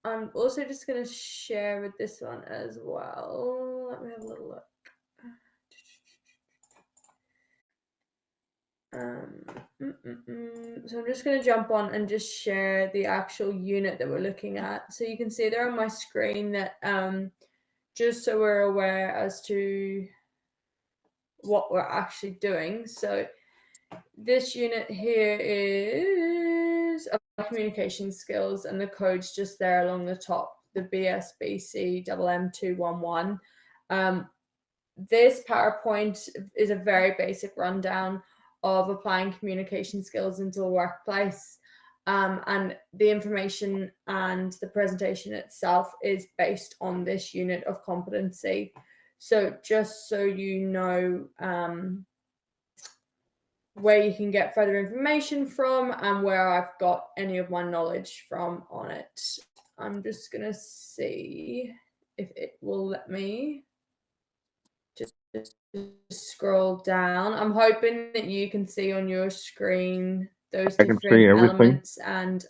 I'm also just going to share with this one as well. Let me have a little look. So I'm just going to jump on and just share the actual unit that we're looking at. So you can see there on my screen that just so we're aware as to what we're actually doing. So this unit here is communication skills, and the code's just there along the top, the BSBC MM211. This PowerPoint is a very basic rundown of applying communication skills into a workplace. And the information and the presentation itself is based on this unit of competency. So just so you know where you can get further information from and where I've got any of my knowledge from on it. I'm just going to see if it will let me just scroll down. I'm hoping that you can see on your screen those different elements and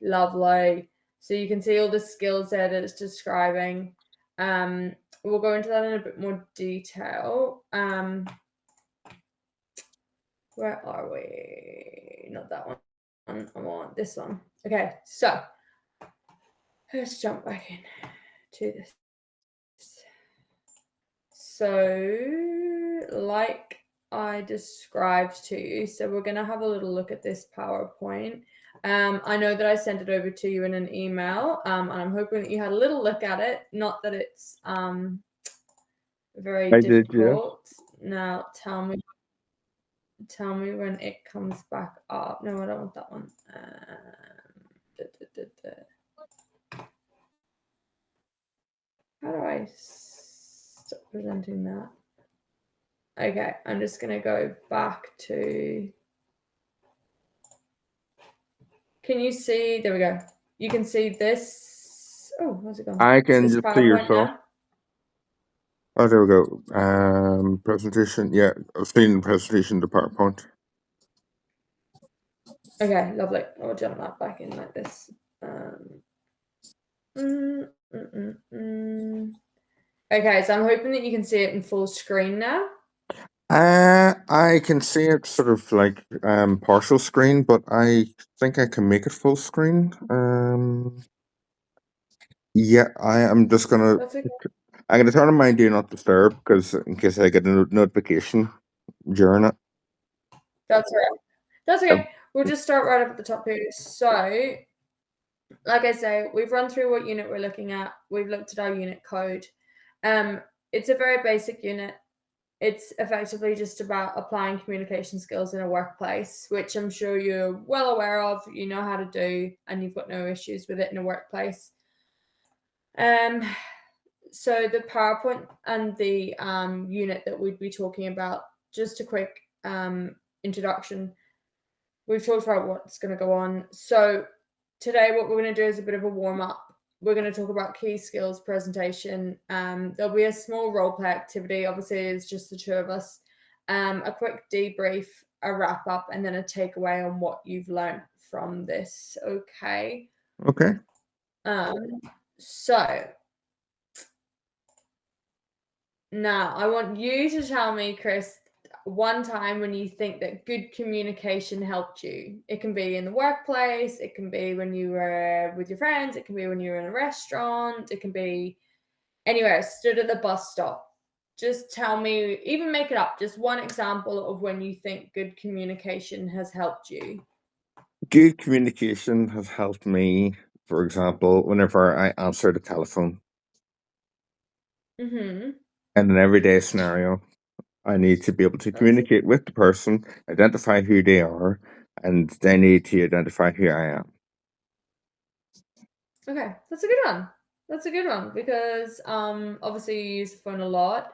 lovely. So you can see all the skills there that it's describing. We'll go into that in a bit more detail. Where are we? Not that one. I want this one. Okay, so let's jump back in to this. So, like I described to you, so we're going to have a little look at this PowerPoint. I know that I sent it over to you in an email, and I'm hoping that you had a little look at it. Not that it's very difficult. Did, yeah. Now, tell me when it comes back up. No, I don't want that one. How do I stop presenting that? Okay, I'm just going to go back to... Can you see? There we go. You can see this. Oh, where's it gone? I can just see yourself. Oh, there we go. Presentation. Yeah, I've seen the presentation, the PowerPoint. Okay, lovely. I'll jump that back in like this. Okay, so I'm hoping that you can see it in full screen now. I can see it sort of like partial screen, but I think I can make it full screen. Yeah, I am just gonna. Okay. I'm gonna turn on my do not disturb because in case I get a notification during it. That's right. That's okay. We'll just start right up at the top here. So, like I say, we've run through what unit we're looking at. We've looked at our unit code. It's a very basic unit. It's effectively just about applying communication skills in a workplace, which I'm sure you're well aware of, you know how to do, and you've got no issues with it in a workplace. So the PowerPoint and the unit that we'd be talking about, just a quick introduction. We've talked about what's going to go on. So today what we're going to do is a bit of a warm-up. We're going to talk about key skills presentation. There'll be a small role play activity. Obviously, it's just the two of us. A quick debrief, a wrap up, and then a takeaway on what you've learned from this. Okay. Okay. So now I want you to tell me, Chris, one time when you think that good communication helped you. It can be in the workplace, it can be when you were with your friends, it can be when you were in a restaurant, it can be anywhere, stood at the bus stop. Just tell me, even make it up, just one example of when you think good communication has helped you. Good communication has helped me, for example, whenever I answer the telephone. Mm-hmm. In an everyday scenario, I need to be able to communicate with the person, identify who they are, and they need to identify who I am. Okay, that's a good one. That's a good one because obviously you use the phone a lot.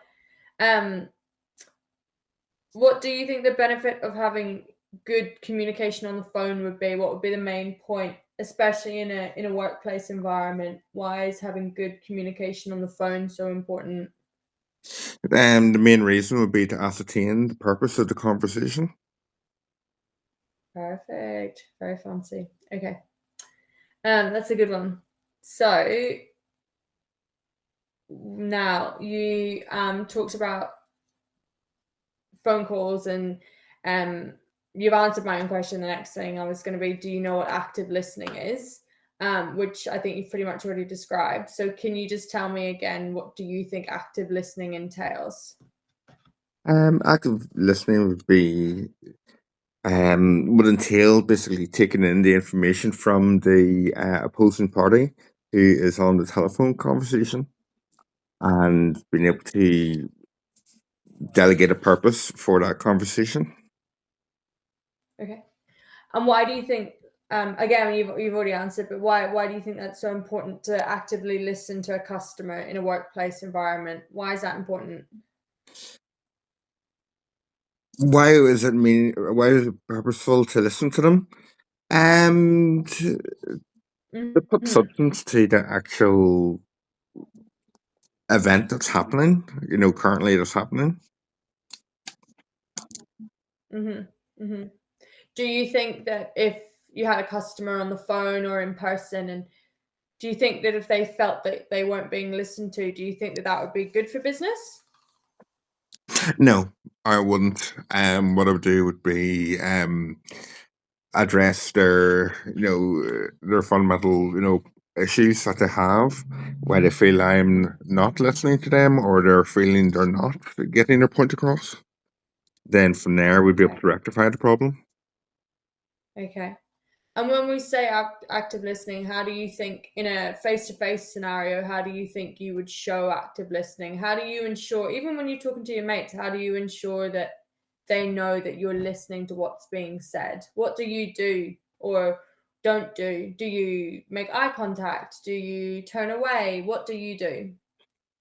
What do you think the benefit of having good communication on the phone would be? What would be the main point, especially in a workplace environment? Why is having good communication on the phone so important? The main reason would be to ascertain the purpose of the conversation. Perfect. Very fancy. Okay. That's a good one. So now you talked about phone calls, and you've answered my own question. The next thing I was going to be, do you know what active listening is? Which I think you've pretty much already described. So can you just tell me again, what do you think active listening entails? Active listening would entail basically taking in the information from the opposing party who is on the telephone conversation and being able to delegate a purpose for that conversation. Okay. And why do you think, again, you've already answered, but why do you think that's so important to actively listen to a customer in a workplace environment? Why is that important? Why is it purposeful to listen to them? To put Mm-hmm. substance to the actual event that's happening, currently that's happening. Mm-hmm. Mm-hmm. Do you think that if you had a customer on the phone or in person, and do you think that if they felt that they weren't being listened to, do you think that that would be good for business? No, I wouldn't. What I would do would be address their fundamental, issues that they have, where they feel I'm not listening to them or they're feeling they're not getting their point across. Then from there, we'd be able Okay. to rectify the problem. Okay. And when we say active listening, how do you think, in a face-to-face scenario, how do you think you would show active listening? How do you ensure, even when you're talking to your mates, how do you ensure that they know that you're listening to what's being said? What do you do or don't do? Do you make eye contact? Do you turn away? What do you do?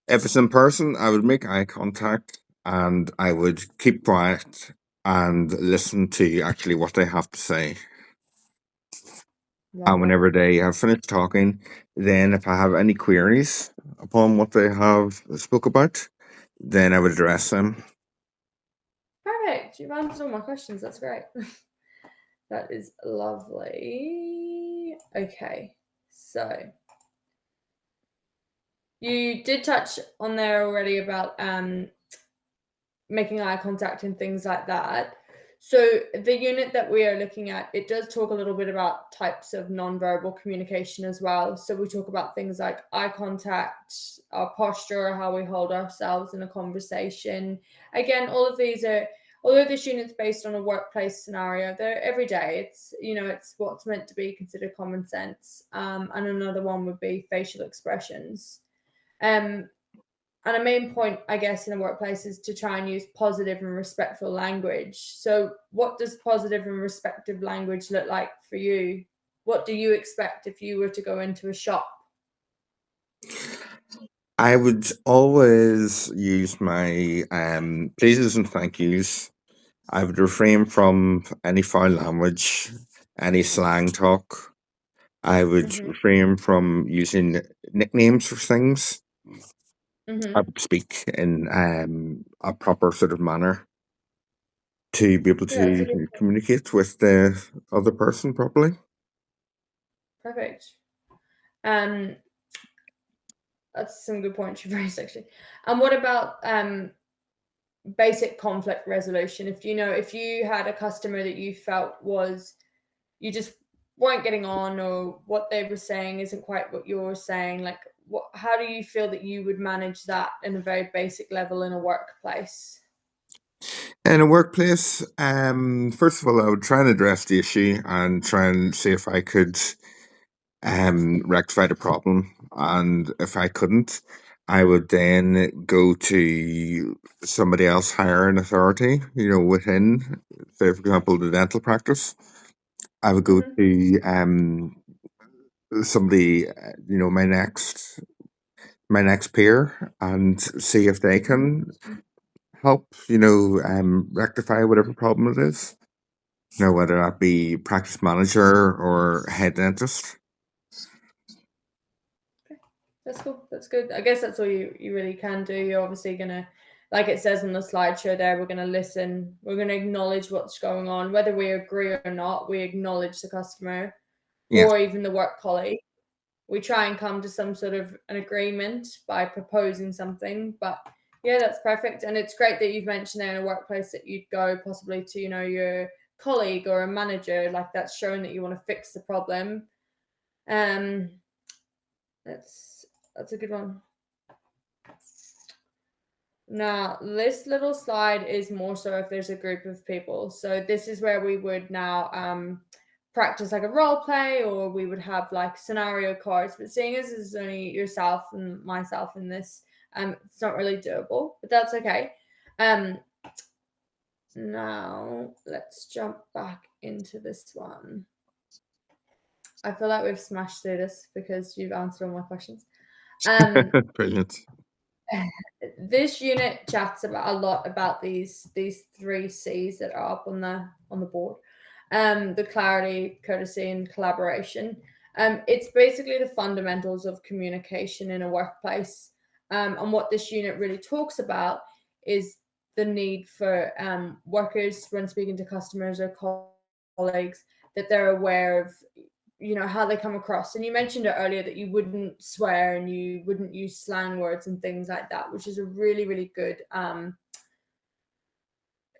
If it's in person, I would make eye contact and I would keep quiet and listen to actually what they have to say. Love And it. whenever they have finished talking, then if I have any queries upon what they have spoke about, then I would address them. Perfect. You've answered all my questions. That's great. That is lovely. Okay. So you did touch on there already about making eye contact and things like that. So the unit that we are looking at, it does talk a little bit about types of nonverbal communication as well. So we talk about things like eye contact, our posture, how we hold ourselves in a conversation. Again, all of these are, although this unit's based on a workplace scenario, they're every day. It's what's meant to be considered common sense. And another one would be facial expressions. And a main point, I guess, in the workplace is to try and use positive and respectful language. So, what does positive and respectful language look like for you? What do you expect if you were to go into a shop? I would always use my pleases and thank yous. I would refrain from any foul language, any slang talk. I would Mm-hmm. refrain from using nicknames for things. I Mm-hmm. would speak in a proper sort of manner to be able Yeah, that's a good to communicate with the other person properly. perfect. Um, that's some good points you've raised actually. And what about basic conflict resolution? If you had a customer that you felt was you just weren't getting on, or what they were saying isn't quite what you're saying, like how do you feel that you would manage that in a very basic level in a workplace? In a workplace, first of all, I would try and address the issue and try and see if I could rectify the problem. And if I couldn't, I would then go to somebody else higher in authority, within, say, for example, the dental practice. I would go Mm-hmm. to somebody, my next peer, and see if they can help, rectify whatever problem it is. Whether that be practice manager or head dentist. That's cool. That's good. I guess that's all you really can do. You're obviously gonna, like it says on the slideshow there, we're gonna listen. We're gonna acknowledge what's going on, whether we agree or not. We acknowledge the customer. Yeah. or even the work colleague. We try and come to some sort of an agreement by proposing something. But yeah, that's perfect. And it's great that you've mentioned there in a workplace that you'd go possibly to, your colleague or a manager, like that's showing that you want to fix the problem. Um, that's a good one. Now, this little slide is more so if there's a group of people. So this is where we would now practice like a role play, or we would have like scenario cards. But seeing as it's only yourself and myself in this, it's not really doable, but that's okay. Now let's jump back into this one. I feel like we've smashed through this because you've answered all my questions. Brilliant. This unit chats about a lot about these 3 C's that are up on the board. The clarity, courtesy, and collaboration. It's basically the fundamentals of communication in a workplace. And what this unit really talks about is the need for workers, when speaking to customers or colleagues, that they're aware of how they come across. And you mentioned it earlier that you wouldn't swear and you wouldn't use slang words and things like that, which is a really, really good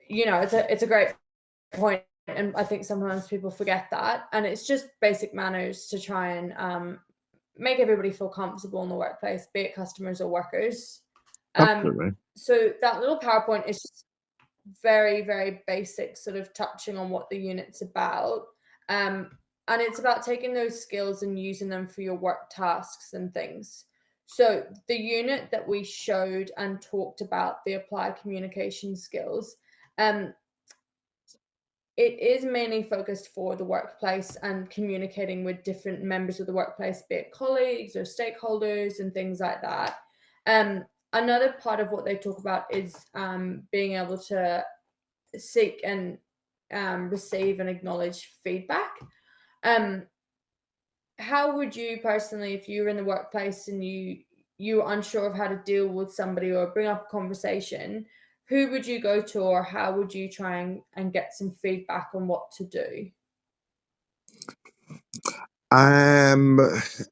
it's a great point. And I think sometimes people forget that. And it's just basic manners to try and make everybody feel comfortable in the workplace, be it customers or workers. Absolutely. So that little PowerPoint is just very, very basic, sort of touching on what the unit's about. And it's about taking those skills and using them for your work tasks and things. So the unit that we showed and talked about, the applied communication skills, it is mainly focused for the workplace and communicating with different members of the workplace, be it colleagues or stakeholders and things like that. Another part of what they talk about is being able to seek and receive and acknowledge feedback. How would you personally, if you were in the workplace and you were unsure of how to deal with somebody or bring up a conversation, who would you go to, or how would you try and get some feedback on what to do?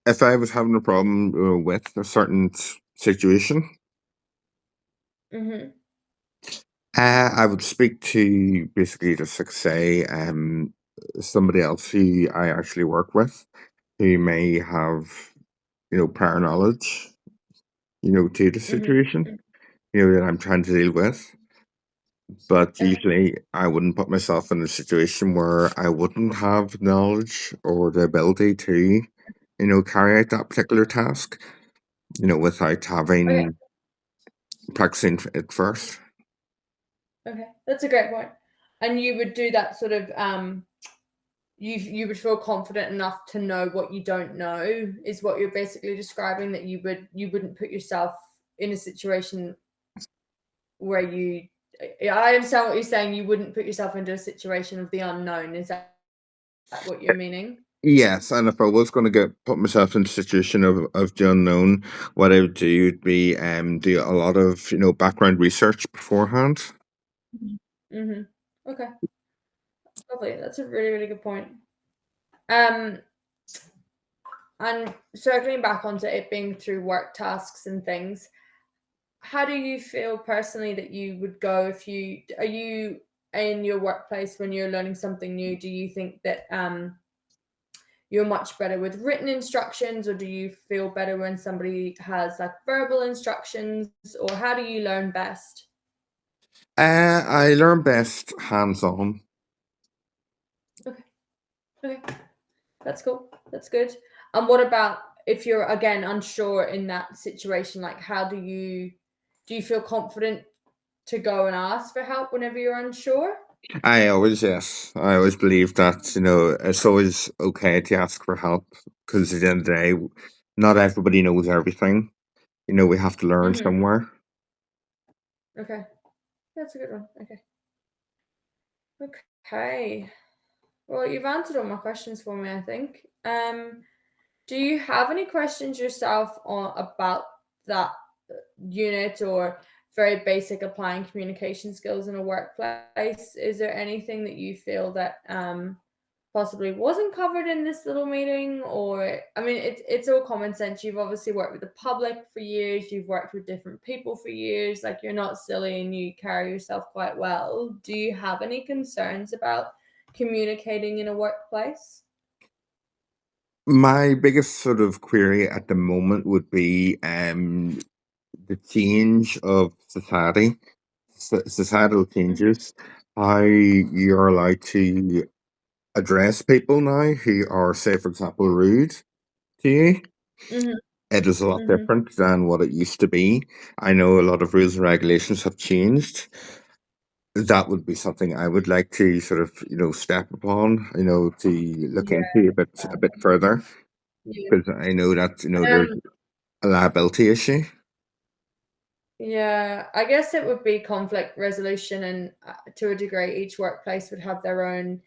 If I was having a problem with a certain situation, Mm-hmm. I would speak to basically just like say somebody else who I actually work with, who may have prior knowledge to the situation Mm-hmm. that I'm trying to deal with. But Okay. usually I wouldn't put myself in a situation where I wouldn't have knowledge or the ability to carry out that particular task without Okay. having practicing it first. Okay. That's a great point. And you would do that sort of you would feel confident enough to know what you don't know, is what you're basically describing, that you wouldn't put yourself in a situation where I understand what you're saying. You wouldn't put yourself into a situation of the unknown. Is that what you're meaning? Yes, and if I was going to put myself in a situation of the unknown, what I would do would be do a lot of background research beforehand. Mm-hmm. Okay, lovely. That's a really, really good point. Um, and circling back onto it being through work tasks and things, how do you feel personally that you would go if are you in your workplace when you're learning something new? Do you think that you're much better with written instructions, or do you feel better when somebody has like verbal instructions, or how do you learn best? I learn best hands-on. Okay, okay, that's cool. That's good. And what about if you're again unsure in that situation? Like, how do you feel confident to go and ask for help whenever you're unsure? Yes, I always believe that it's always okay to ask for help, because at the end of the day, not everybody knows everything. We have to learn Mm-hmm. somewhere. Okay, that's a good one. Okay, okay. Well, you've answered all my questions for me, I think. Do you have any questions yourself about that unit, or very basic applying communication skills in a workplace? Is there anything that you feel that possibly wasn't covered in this little meeting? Or I mean, it's all common sense. You've obviously worked with the public for years, you've worked with different people for years, like you're not silly and you carry yourself quite well. Do you have any concerns about communicating in a workplace? My biggest sort of query at the moment would be the change of society, societal changes, how you're allowed to address people now who are, say, for example, rude to you. Mm-hmm. It is a lot Mm-hmm. different than what it used to be. I know a lot of rules and regulations have changed. That would be something I would like to sort of, step upon, to look Yeah. into a bit further, Yeah. because I know that, there's Um, a liability issue. yeah, I guess it would be conflict resolution, and to a degree, each workplace would have their own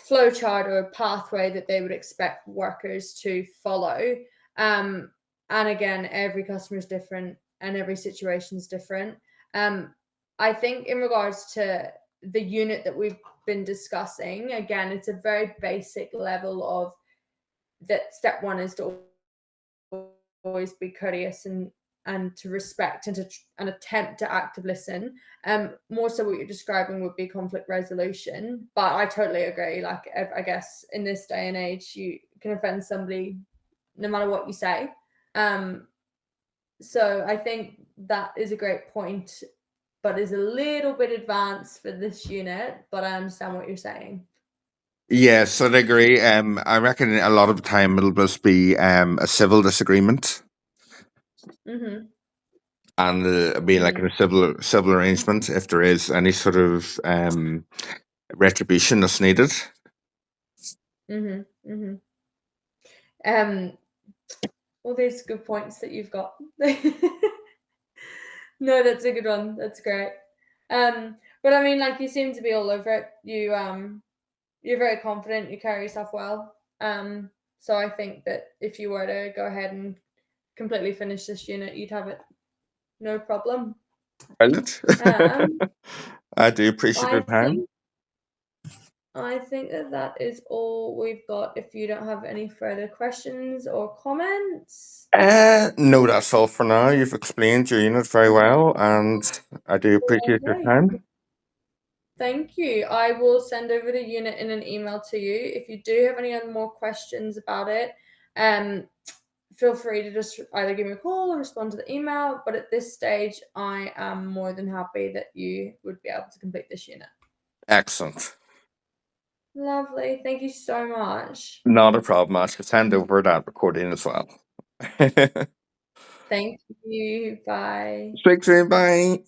flow chart or pathway that they would expect workers to follow. Um, and again, every customer is different and every situation is different. Um, I think in regards to the unit that we've been discussing, again, it's a very basic level of that. Step one is to always be courteous and to respect and and attempt to active listen. More so what you're describing would be conflict resolution, but I totally agree. Like I guess in this day and age, you can offend somebody no matter what you say. Um, so I think that is a great point, but is a little bit advanced for this unit. But I understand what you're saying. Yes, I'd agree. I reckon a lot of the time it'll just be a civil disagreement, Mm-hmm. and it'll be like a civil arrangement if there is any sort of retribution that's needed. Mm-hmm. Mm-hmm. Um, Well, there's good points that you've got. No, that's a good one. That's great. But I mean, like you seem to be all over it. You're very confident. You carry yourself well. So I think that if you were to go ahead and completely finish this unit, you'd have it no problem. Brilliant. Um, I do appreciate I your time. think I think that that is all we've got. If you don't have any further questions or comments. No, that's all for now. You've explained your unit very well, and I do appreciate your Lovely. time. Thank you. I will send over the unit in an email to you. If you do have any other more questions about it, um, feel free to just either give me a call or respond to the email. But at this stage, I am more than happy that you would be able to complete this unit. Excellent. Lovely. Thank you so much. Not a problem. I should send over that recording as well. Thank you. Bye. Speak soon. Bye.